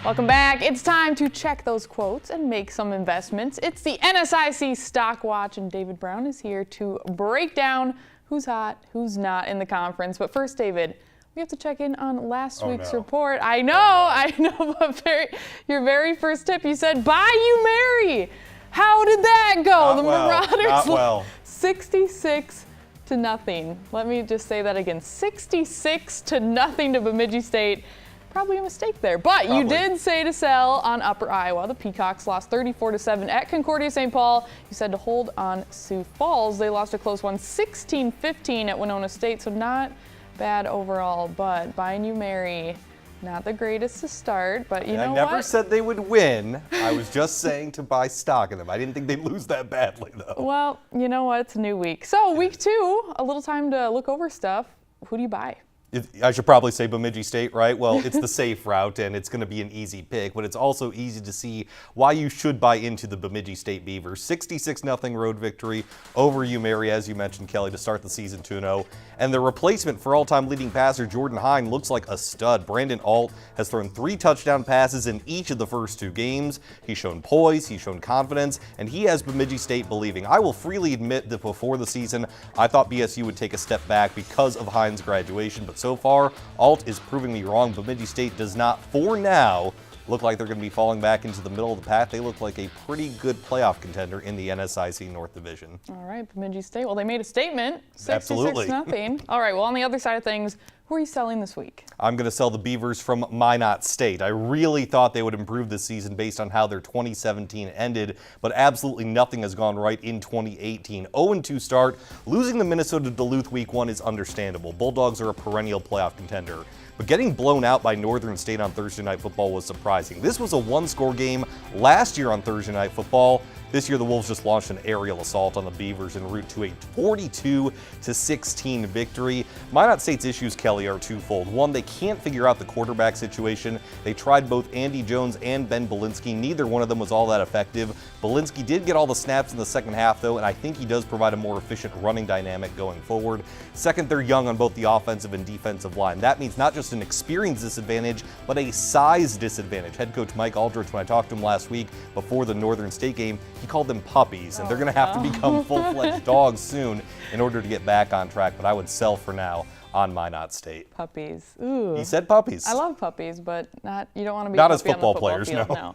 Welcome back. It's time to check those quotes and make some investments. It's the NSIC Stock Watch, and David Brown is here to break down who's hot, who's not in the conference. But first, David, we have to check in on last week's report. I know, but your very first tip, you said, buy you Mary. How did that go? The Marauders 66-0. Let me just say that again. 66-0 to Bemidji State. Probably a mistake there, but you did say to sell on Upper Iowa. The Peacocks lost 34-7 at Concordia St Paul. You said to hold on Sioux Falls. They lost a close one, 16-15 at Minot State, so not bad overall, but buying you Mary, not the greatest to start, but you know what? I never said they would win. I was just saying to buy stock in them. I didn't think they'd lose that badly, though. Well, you know what? It's a new week. So week 2, a little time to look over stuff. Who do you buy? I should probably say Bemidji State, right? Well, it's the safe route, and it's going to be an easy pick, but it's also easy to see why you should buy into the Bemidji State Beavers. 66-0 road victory over UMary, as you mentioned, Kelly, to start the season 2-0. And the replacement for all-time leading passer Jordan Hine looks like a stud. Brandon Alt has thrown 3 touchdown passes in each of the first 2 games. He's shown poise, he's shown confidence, and he has Bemidji State believing. I will freely admit that before the season, I thought BSU would take a step back because of Hine's graduation, but so far, Alt is proving me wrong. Bemidji State does not, for now, look like they're going to be falling back into the middle of the pack. They look like a pretty good playoff contender in the NSIC North Division. All right, Bemidji State. Well, they made a statement. 66-0. Absolutely. All right, well, on the other side of things, who are you selling this week? I'm going to sell the Beavers from Minot State. I really thought they would improve this season based on how their 2017 ended, but absolutely nothing has gone right in 2018. 0-2 start. Losing the Minnesota Duluth Week 1 is understandable. Bulldogs are a perennial playoff contender. But getting blown out by Northern State on Thursday Night Football was surprising. This was a 1-score game last year on Thursday Night Football. This year, the Wolves just launched an aerial assault on the Beavers en route to a 42-16 victory. Minot State's issues, Kelly, are twofold. One, they can't figure out the quarterback situation. They tried both Andy Jones and Ben Belinsky. Neither one of them was all that effective. Belinsky did get all the snaps in the second half, though, and I think he does provide a more efficient running dynamic going forward. Second, they're young on both the offensive and defensive line. That means not just an experience disadvantage, but a size disadvantage. Head coach Mike Aldrich, when I talked to him last week before the Northern State game, he called them puppies, and they're going to have to become full-fledged dogs soon in order to get back on track, but I would sell for now on Minot State. Puppies. Ooh. He said puppies. I love puppies, but you don't want to be not a as puppy football on the football players, field, no.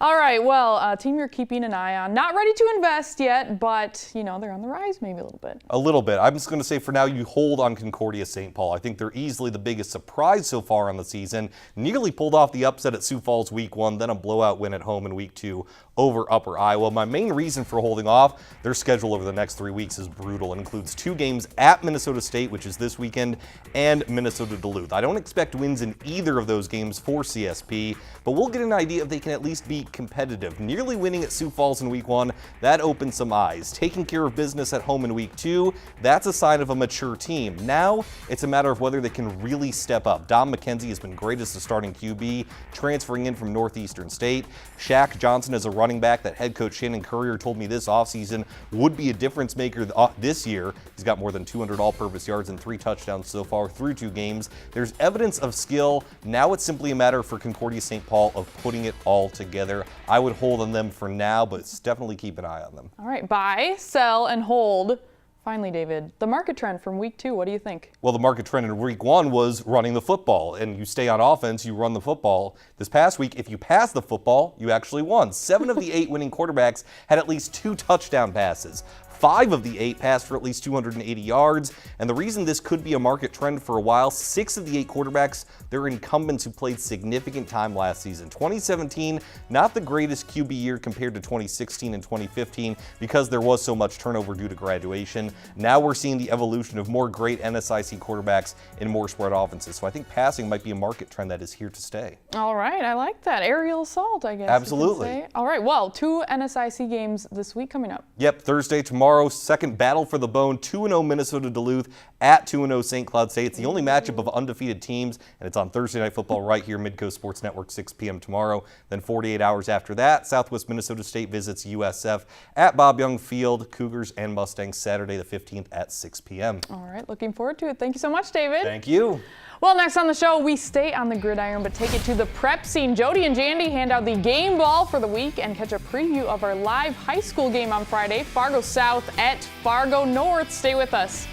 All right, well, a team you're keeping an eye on. Not ready to invest yet, but, you know, they're on the rise maybe a little bit. A little bit. I'm just going to say for now you hold on Concordia St Paul. I think they're easily the biggest surprise so far on the season. Nearly pulled off the upset at Sioux Falls Week 1, then a blowout win at home in Week 2 over Upper Iowa. My main reason for holding off, their schedule over the next 3 weeks is brutal. It includes 2 games at Minnesota State, which is this weekend, and Minnesota Duluth. I don't expect wins in either of those games for CSP, but we'll get an idea if they can at least be competitive. Nearly winning at Sioux Falls in Week 1, that opens some eyes. Taking care of business at home in Week 2, that's a sign of a mature team. Now, it's a matter of whether they can really step up. Dom McKenzie has been great as the starting QB, transferring in from Northeastern State. Shaq Johnson is a running back that head coach Shannon Currier told me this offseason would be a difference maker this year. He's got more than 200 all-purpose yards and 3 touchdowns so far through 2 games. There's evidence of skill. Now it's simply a matter for Concordia St Paul of putting it all together. I would hold on them for now, but definitely keep an eye on them. All right, buy, sell, and hold. Finally, David, the market trend from Week 2, what do you think? Well, the market trend in Week 1 was running the football, and you stay on offense, you run the football. This past week, if you pass the football, you actually won. 7 of the 8 winning quarterbacks had at least 2 touchdown passes. 5 of the 8 passed for at least 280 yards, and the reason this could be a market trend for a while, 6 of the 8 quarterbacks, they're incumbents who played significant time last season. 2017, not the greatest QB year compared to 2016 and 2015 because there was so much turnover due to graduation. Now we're seeing the evolution of more great NSIC quarterbacks in more spread offenses, so I think passing might be a market trend that is here to stay. All right, I like that. Aerial assault, I guess. Absolutely. All right, well, 2 NSIC games this week coming up. Yep, Thursday, tomorrow. tomorrow, second battle for the bone, 2-0 Minnesota Duluth at 2-0 St. Cloud State. It's the only matchup of undefeated teams, and it's on Thursday Night Football right here, Midco Sports Network, 6 p.m. tomorrow. Then 48 hours after that, Southwest Minnesota State visits USF at Bob Young Field. Cougars and Mustangs Saturday the 15th at 6 p.m. All right, looking forward to it. Thank you so much, David. Thank you. Well, next on the show, we stay on the gridiron but take it to the prep scene. Jody and Jandy hand out the game ball for the week and catch a preview of our live high school game on Friday, Fargo South at Fargo North. Stay with us.